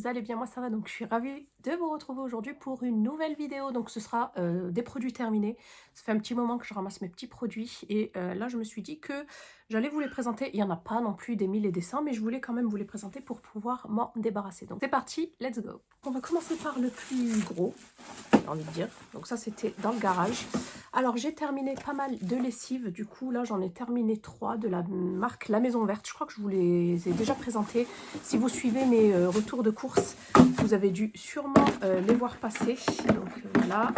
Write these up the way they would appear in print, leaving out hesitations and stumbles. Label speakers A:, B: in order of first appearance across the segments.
A: vous allez bien? Moi ça va, donc je suis ravie de vous retrouver aujourd'hui pour une nouvelle vidéo. Donc ce sera des produits terminés. Ça fait un petit moment que je ramasse mes petits produits et là je me suis dit que j'allais vous les présenter. Il n'y en a pas non plus des mille et des cents, mais je voulais quand même vous les présenter pour pouvoir m'en débarrasser. Donc c'est parti, let's go! On va commencer par le plus gros, j'ai envie de dire. Donc ça c'était dans le garage. Alors j'ai terminé pas mal de lessives, du coup là j'en ai terminé 3 de la marque La Maison Verte. Je crois que je vous les ai déjà présentés. Si vous suivez mes retours de course, vous avez dû sûrement les voir passer. Donc voilà.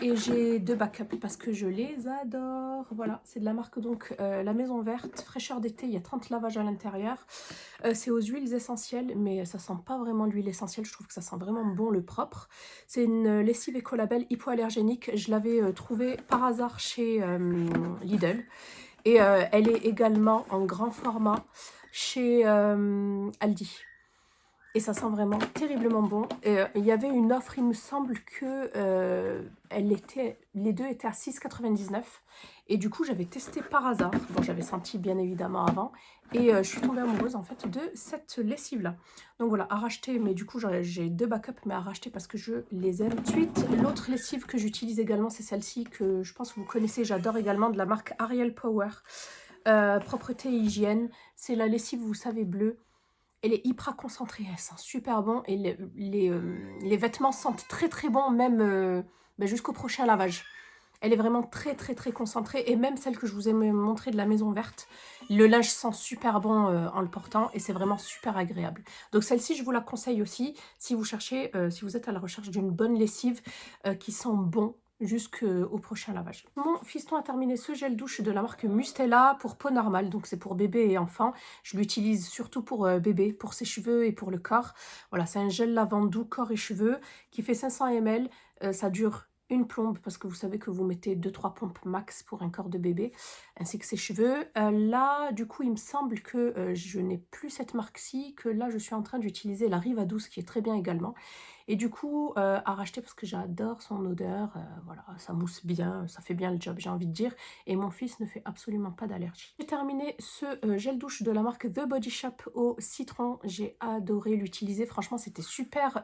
A: Et j'ai 2 backups parce que je les adore. Voilà, c'est de la marque donc La Maison Verte, fraîcheur d'été, il y a 30 lavages à l'intérieur. C'est aux huiles essentielles, mais ça sent pas vraiment l'huile essentielle. Je trouve que ça sent vraiment bon le propre. C'est une lessive écolabel hypoallergénique. Je l'avais trouvée par hasard chez Lidl. Et elle est également en grand format chez Aldi. Et ça sent vraiment terriblement bon. Et, il y avait une offre, il me semble que les deux étaient à 6,99 €. Et du coup, j'avais testé par hasard. Bon, j'avais senti bien évidemment avant. Et je suis tombée amoureuse en fait de cette lessive-là. Donc voilà, à racheter. Mais du coup, j'ai 2 backups, mais à racheter parce que je les aime. Ensuite, l'autre lessive que j'utilise également, c'est celle-ci que je pense que vous connaissez. J'adore également, de la marque Ariel Power. Propreté et hygiène. C'est la lessive, vous savez, bleue. Elle est hyper concentrée, elle sent super bon et les vêtements sentent très très bon même jusqu'au prochain lavage. Elle est vraiment très très très concentrée et même celle que je vous ai montrée de la Maison Verte, le linge sent super bon en le portant et c'est vraiment super agréable. Donc celle-ci je vous la conseille aussi si vous cherchez, si vous êtes à la recherche d'une bonne lessive qui sent bon jusqu'au prochain lavage. Mon fiston a terminé ce gel douche de la marque Mustela pour peau normale, donc c'est pour bébé et enfant. Je l'utilise surtout pour bébé, pour ses cheveux et pour le corps. Voilà, c'est un gel lavant doux corps et cheveux qui fait 500 ml. Ça dure une plombe parce que vous savez que vous mettez 2-3 pompes max pour un corps de bébé, ainsi que ses cheveux. Là, du coup, il me semble que je n'ai plus cette marque-ci, que là, je suis en train d'utiliser la Riva Douce qui est très bien également. Et du coup, à racheter parce que j'adore son odeur. Voilà, ça mousse bien, ça fait bien le job, j'ai envie de dire. Et mon fils ne fait absolument pas d'allergie. J'ai terminé ce gel douche de la marque The Body Shop au citron. J'ai adoré l'utiliser. Franchement, c'était super,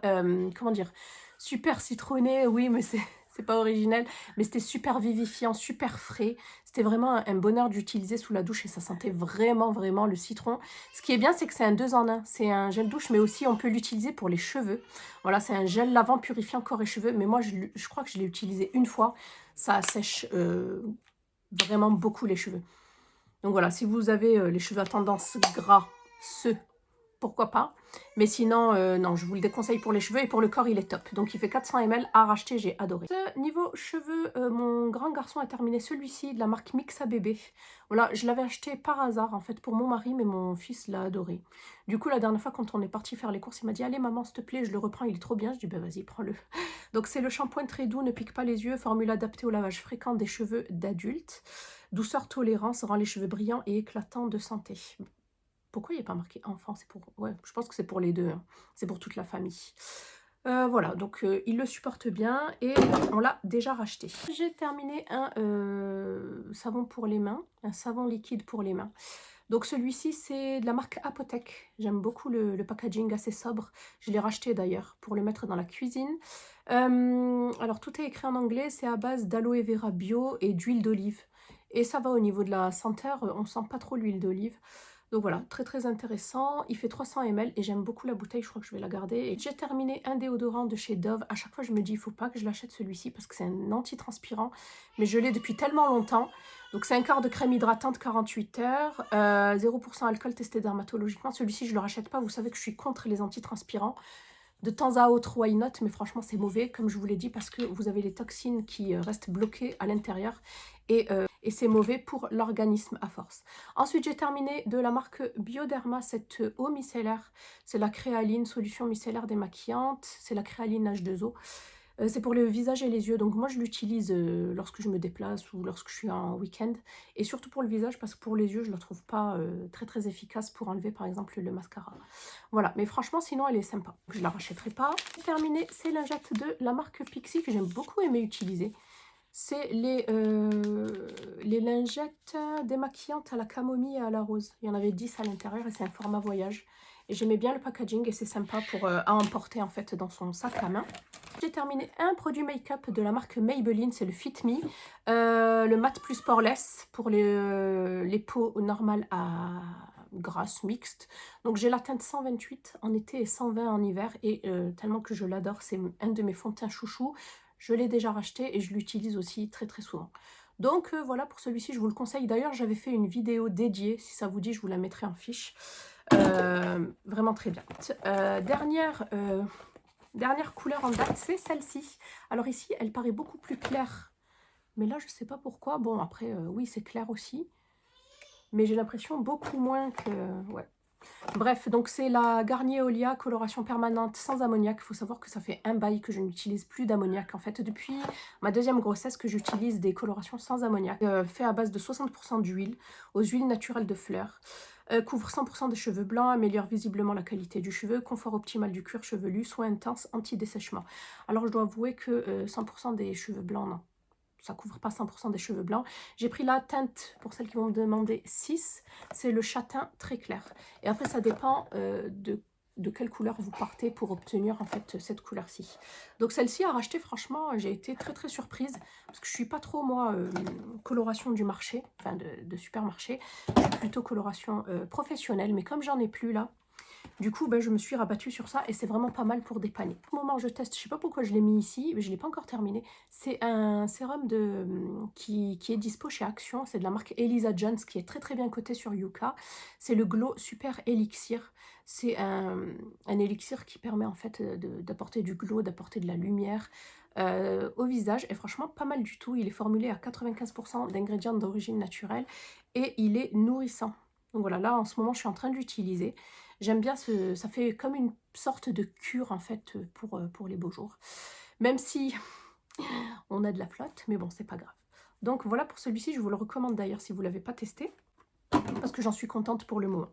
A: comment dire, super citronné. Oui, mais c'est pas originel, mais c'était super vivifiant, super frais. C'était vraiment un bonheur d'utiliser sous la douche et ça sentait vraiment, vraiment le citron. Ce qui est bien, c'est que c'est un 2 en 1. C'est un gel douche, mais aussi on peut l'utiliser pour les cheveux. Voilà, c'est un gel lavant purifiant corps et cheveux, mais moi, je crois que je l'ai utilisé une fois. Ça assèche vraiment beaucoup les cheveux. Donc voilà, si vous avez les cheveux à tendance grasseux, pourquoi pas. Mais sinon, non, je vous le déconseille pour les cheveux et pour le corps, il est top. Donc il fait 400 ml à racheter, j'ai adoré. Niveau cheveux, mon grand garçon a terminé celui-ci de la marque Mixa Bébé. Voilà, je l'avais acheté par hasard en fait pour mon mari, mais mon fils l'a adoré. Du coup, la dernière fois, quand on est parti faire les courses, il m'a dit: allez maman, s'il te plaît, je le reprends, il est trop bien. Je dis: ben vas-y, prends-le. Donc c'est le shampoing très doux, ne pique pas les yeux, formule adaptée au lavage fréquent des cheveux d'adultes. Douceur tolérance rend les cheveux brillants et éclatants de santé. Pourquoi il n'y a pas marqué enfant? C'est pour... Ouais, je pense que c'est pour les deux. Hein. C'est pour toute la famille. Voilà, donc il le supporte bien et on l'a déjà racheté. J'ai terminé un savon pour les mains, un savon liquide pour les mains. Donc celui-ci, c'est de la marque Apothec. J'aime beaucoup le packaging assez sobre. Je l'ai racheté d'ailleurs pour le mettre dans la cuisine. Alors tout est écrit en anglais, c'est à base d'aloe vera bio et d'huile d'olive. Et ça va au niveau de la senteur, on sent pas trop l'huile d'olive. Donc voilà, très très intéressant. Il fait 300 ml et j'aime beaucoup la bouteille, je crois que je vais la garder. Et j'ai terminé un déodorant de chez Dove. À chaque fois, je me dis, il faut pas que je l'achète celui-ci parce que c'est un anti-transpirant. Mais je l'ai depuis tellement longtemps. Donc c'est un quart de crème hydratante 48 heures. 0% alcool testé dermatologiquement. Celui-ci, je ne le rachète pas. Vous savez que je suis contre les antitranspirants. De temps à autre, why not, mais franchement, c'est mauvais, comme je vous l'ai dit, parce que vous avez les toxines qui restent bloquées à l'intérieur et c'est mauvais pour l'organisme à force. Ensuite, j'ai terminé de la marque Bioderma, cette eau micellaire. C'est la créaline, solution micellaire démaquillante. C'est la créaline H2O. C'est pour le visage et les yeux, donc moi je l'utilise lorsque je me déplace ou lorsque je suis en week-end. Et surtout pour le visage, parce que pour les yeux, je ne la trouve pas très très efficace pour enlever par exemple le mascara. Voilà, mais franchement, sinon elle est sympa. Je la rachèterai pas. Terminé, ces lingettes de la marque Pixi que j'aime beaucoup aimer utiliser. C'est les lingettes démaquillantes à la camomille et à la rose. Il y en avait 10 à l'intérieur et c'est un format voyage. Et j'aimais bien le packaging et c'est sympa pour à emporter en fait dans son sac à main. J'ai terminé un produit make-up de la marque Maybelline, c'est le Fit Me. Le Matte Plus Poreless pour les peaux normales à grasse mixte. Donc j'ai la teinte 128 en été et 120 en hiver. Et tellement que je l'adore, c'est un de mes fonds de teint chouchou. Je l'ai déjà racheté et je l'utilise aussi très très souvent. Donc voilà pour celui-ci, je vous le conseille. D'ailleurs, j'avais fait une vidéo dédiée. Si ça vous dit, je vous la mettrai en fiche. Vraiment très bien. Dernière couleur en date, c'est celle-ci. Alors ici, elle paraît beaucoup plus claire. Mais là, je ne sais pas pourquoi. Bon, après, oui, c'est clair aussi. Mais j'ai l'impression beaucoup moins que... Ouais. Bref, donc c'est la Garnier Olia coloration permanente sans ammoniac. Il faut savoir que ça fait un bail que je n'utilise plus d'ammoniac. En fait, depuis ma deuxième grossesse que j'utilise des colorations sans ammoniac. Fait à base de 60% d'huile, aux huiles naturelles de fleurs. Couvre 100% des cheveux blancs, améliore visiblement la qualité du cheveu, confort optimal du cuir chevelu, soin intense, anti-dessèchement. Alors je dois avouer que 100% des cheveux blancs, non. Ça couvre pas 100% des cheveux blancs. J'ai pris la teinte, pour celles qui vont me demander, 6. C'est le châtain très clair. Et après, ça dépend de quelle couleur vous partez pour obtenir en fait cette couleur-ci. Donc celle-ci à racheter, franchement, j'ai été très très surprise. Parce que je suis pas trop, moi, coloration du marché, enfin de supermarché. Je suis plutôt coloration professionnelle. Mais comme j'en ai plus là, du coup, ben, je me suis rabattue sur ça et c'est vraiment pas mal pour dépanner. Au moment où je teste, je sais pas pourquoi je l'ai mis ici, mais je ne l'ai pas encore terminé. C'est un sérum qui est dispo chez Action. C'est de la marque Elisa Jones qui est très très bien coté sur Yuka. C'est le Glow Super Elixir. C'est un élixir qui permet en fait d'apporter du glow, d'apporter de la lumière au visage. Et franchement, pas mal du tout. Il est formulé à 95% d'ingrédients d'origine naturelle et il est nourrissant. Donc voilà, là en ce moment, je suis en train de l'utiliser. J'aime bien ça fait comme une sorte de cure en fait pour les beaux jours. Même si on a de la flotte, mais bon, c'est pas grave. Donc voilà pour celui-ci, je vous le recommande d'ailleurs si vous ne l'avez pas testé. Parce que j'en suis contente pour le moment.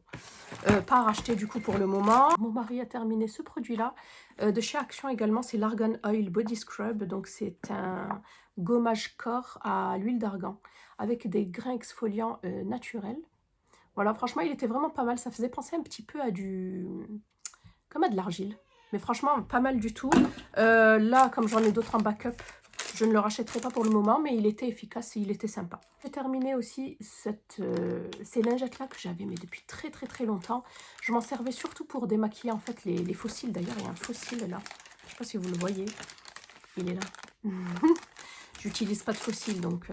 A: Pas à racheter du coup pour le moment. Mon mari a terminé ce produit-là. De chez Action également, c'est l'Argan Oil Body Scrub. Donc c'est un gommage corps à l'huile d'argan avec des grains exfoliants naturels. Voilà, franchement, il était vraiment pas mal. Ça faisait penser un petit peu à comme à de l'argile. Mais franchement, pas mal du tout. Là, comme j'en ai d'autres en backup, je ne le rachèterai pas pour le moment, mais il était efficace et il était sympa. J'ai terminé aussi ces lingettes-là que j'avais mais depuis très très très longtemps. Je m'en servais surtout pour démaquiller en fait les fossiles. D'ailleurs, il y a un fossile là. Je ne sais pas si vous le voyez. Il est là. J'utilise pas de fossiles, donc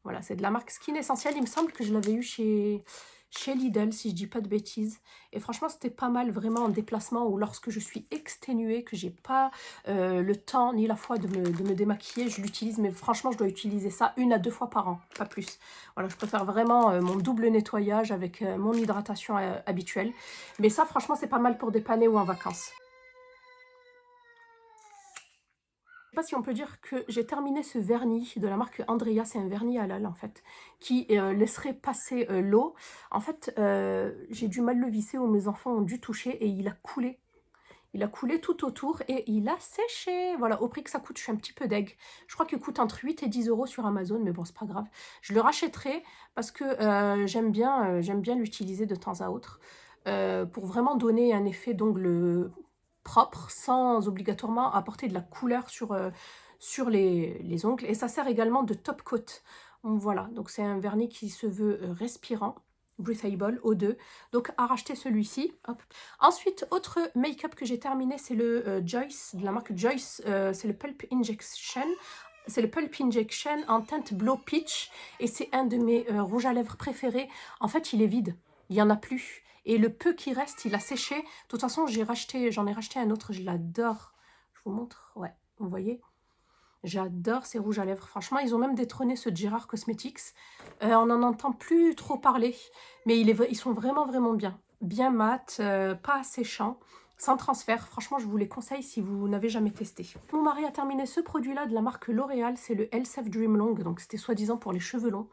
A: voilà, c'est de la marque Skin Essentiel. Il me semble que je l'avais eu chez Lidl, si je dis pas de bêtises. Et franchement, c'était pas mal vraiment en déplacement ou lorsque je suis exténuée, que j'ai pas le temps ni la foi de me démaquiller, je l'utilise. Mais franchement, je dois utiliser ça 1 à 2 fois par an, pas plus. Voilà, je préfère vraiment mon double nettoyage avec mon hydratation habituelle. Mais ça, franchement, c'est pas mal pour dépanner ou en vacances. Je ne sais pas si on peut dire que j'ai terminé ce vernis de la marque Andrea, c'est un vernis halal en fait, qui laisserait passer l'eau. En fait, j'ai dû mal le visser ou mes enfants ont dû toucher et il a coulé. Il a coulé tout autour et il a séché. Voilà, au prix que ça coûte, je suis un petit peu deg. Je crois qu'il coûte entre 8 et 10 € sur Amazon, mais bon, c'est pas grave. Je le rachèterai parce que j'aime bien l'utiliser de temps à autre pour vraiment donner un effet d'ongle propre sans obligatoirement apporter de la couleur sur les ongles. Et ça sert également de top coat. Voilà, donc c'est un vernis qui se veut respirant. Breathable, O2. Donc à racheter celui-ci. Ensuite, autre make-up que j'ai terminé, c'est le Joyce, de la marque Joyce. C'est le Pulp Injection. C'est le Pulp Injection en teinte Blow Peach. Et c'est un de mes rouges à lèvres préférés. En fait, il est vide. Il n'y en a plus. Et le peu qui reste, il a séché. De toute façon, j'en ai racheté un autre. Je l'adore. Je vous montre. Ouais, vous voyez. J'adore ces rouges à lèvres. Franchement, ils ont même détrôné ce Gerard Cosmetics. On n'en entend plus trop parler. Mais ils sont vraiment, vraiment bien. Bien mat, pas séchant, sans transfert. Franchement, je vous les conseille si vous n'avez jamais testé. Mon mari a terminé ce produit-là de la marque L'Oréal. C'est le Elseve Dream Long. Donc, c'était soi-disant pour les cheveux longs.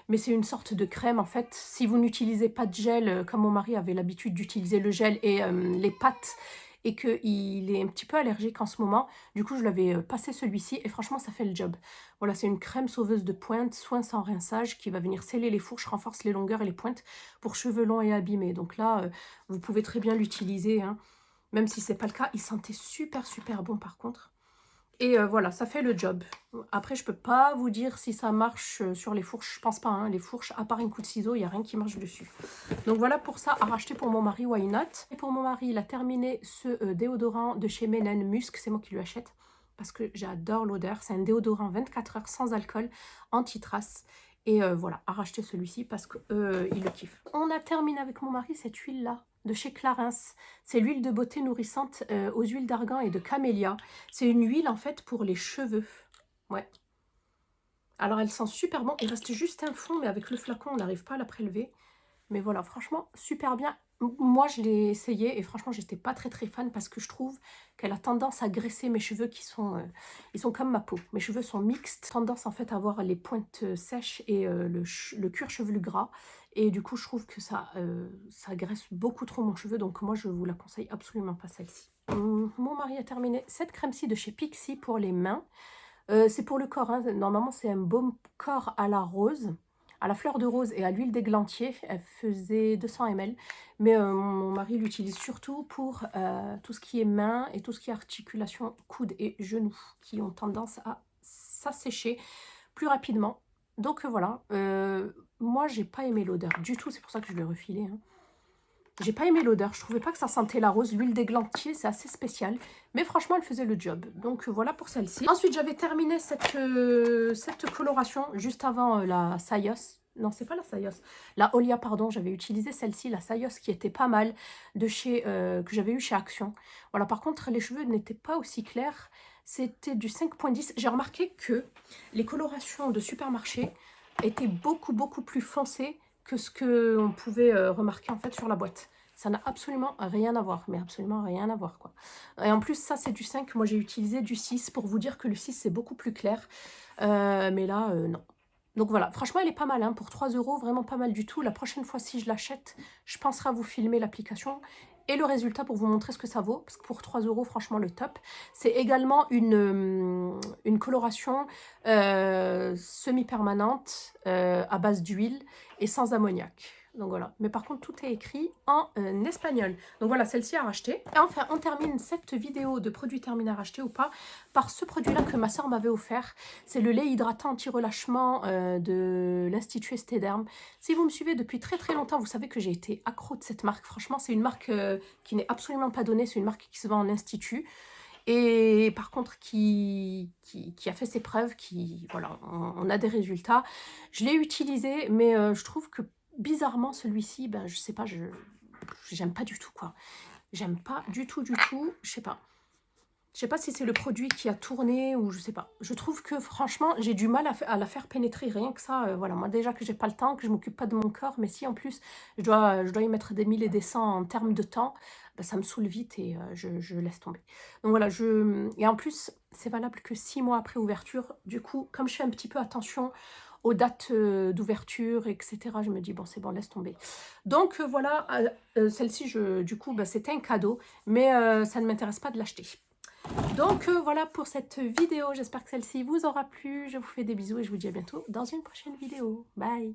A: Mais c'est une sorte de crème, en fait. Si vous n'utilisez pas de gel, comme mon mari avait l'habitude d'utiliser le gel et les pâtes et qu'il est un petit peu allergique en ce moment. Du coup, je l'avais passé celui-ci et franchement, ça fait le job. Voilà, c'est une crème sauveuse de pointe, soin sans rinçage, qui va venir sceller les fourches, renforce les longueurs et les pointes pour cheveux longs et abîmés. Donc là, vous pouvez très bien l'utiliser, hein. Même si c'est pas le cas, il sentait super super bon par contre. Et voilà, ça fait le job. Après, je peux pas vous dire si ça marche sur les fourches. Je pense pas, hein. Les fourches, à part un coup de ciseau, il n'y a rien qui marche dessus. Donc voilà pour ça, à racheter pour mon mari, why not. Et pour mon mari, il a terminé ce déodorant de chez Menen Musk. C'est moi qui lui achète parce que j'adore l'odeur. C'est un déodorant 24 heures sans alcool, anti-trace. Et voilà, à racheter celui-ci parce qu'il le kiffe. On a terminé avec mon mari cette huile-là de chez Clarins. C'est l'huile de beauté nourrissante aux huiles d'argan et de camélia. C'est une huile en fait pour les cheveux. Ouais. Alors elle sent super bon. Il reste juste un fond, mais avec le flacon, on n'arrive pas à la prélever. Mais voilà, franchement, super bien. Moi, je l'ai essayé et franchement, j'étais pas très fan parce que je trouve qu'elle a tendance à graisser mes cheveux qui sont... ils sont comme ma peau. Mes cheveux sont mixtes. Tendance en fait à avoir les pointes sèches et le cuir chevelu gras. Et du coup, je trouve que ça graisse beaucoup trop mon cheveu. Donc moi, je vous la conseille absolument pas celle-ci. Mon mari a terminé cette crème-ci de chez Pixi pour les mains. C'est pour le corps, hein. Normalement, c'est un baume corps à la rose, à la fleur de rose et à l'huile d'églantier. Elle faisait 200 ml. Mais mon mari l'utilise surtout pour tout ce qui est mains et tout ce qui est articulation, coudes et genoux, qui ont tendance à s'assécher plus rapidement. Donc voilà, moi, j'ai pas aimé l'odeur du tout. C'est pour ça que je l'ai refilé, hein. J'ai pas aimé l'odeur, je trouvais pas que ça sentait la rose. L'huile d'églantier, c'est assez spécial. Mais franchement, elle faisait le job. Donc voilà pour celle-ci. Ensuite, j'avais terminé cette coloration juste avant la Sayos. Non, c'est pas la Sayos. La Olia, pardon. J'avais utilisé celle-ci, la Sayos, qui était pas mal, de chez que j'avais eu chez Action. Voilà, par contre, les cheveux n'étaient pas aussi clairs. C'était du 5.10. J'ai remarqué que les colorations de supermarché étaient beaucoup plus foncées que ce qu'on pouvait remarquer en fait sur la boîte. Ça n'a absolument rien à voir, mais absolument rien à voir, quoi. Et en plus, ça, c'est du 5. Moi, j'ai utilisé du 6 pour vous dire que le 6, c'est beaucoup plus clair. Mais là, non. Donc voilà, franchement, elle est pas mal, hein, pour 3 €, vraiment pas mal du tout. La prochaine fois, si je l'achète, je penserai à vous filmer l'application et le résultat pour vous montrer ce que ça vaut. Parce que pour 3 €, franchement, le top. C'est également une coloration semi-permanente à base d'huile et sans ammoniac. Donc voilà, mais par contre tout est écrit en espagnol. Donc voilà, celle-ci à racheter. Et enfin, on termine cette vidéo de produits terminés à racheter ou pas par ce produit-là que ma soeur m'avait offert. C'est le lait hydratant anti-relâchement de l'Institut Estéderm. Si vous me suivez depuis très longtemps, vous savez que j'ai été accro de cette marque. Franchement, c'est une marque qui n'est absolument pas donnée. C'est une marque qui se vend en institut. Et par contre, qui a fait ses preuves, voilà, on a des résultats. Je l'ai utilisé, mais je trouve que bizarrement, celui-ci, ben, je sais pas, j'aime pas du tout, quoi. J'aime pas du tout, je sais pas. Je sais pas si c'est le produit qui a tourné ou je sais pas. Je trouve que franchement, j'ai du mal à la faire pénétrer, rien que ça. Voilà, moi déjà que j'ai pas le temps, que je m'occupe pas de mon corps, mais si en plus je dois y mettre des 1000 et des 100 en termes de temps, bah, ça me saoule vite et je laisse tomber. Donc voilà, et en plus, c'est valable que 6 mois après ouverture. Du coup, comme je fais un petit peu attention aux dates d'ouverture, etc., je me dis, bon, c'est bon, laisse tomber. Donc voilà, celle-ci, du coup, bah, c'était un cadeau, mais ça ne m'intéresse pas de l'acheter. Donc voilà pour cette vidéo, j'espère que celle-ci vous aura plu. Je vous fais des bisous et je vous dis à bientôt dans une prochaine vidéo. Bye!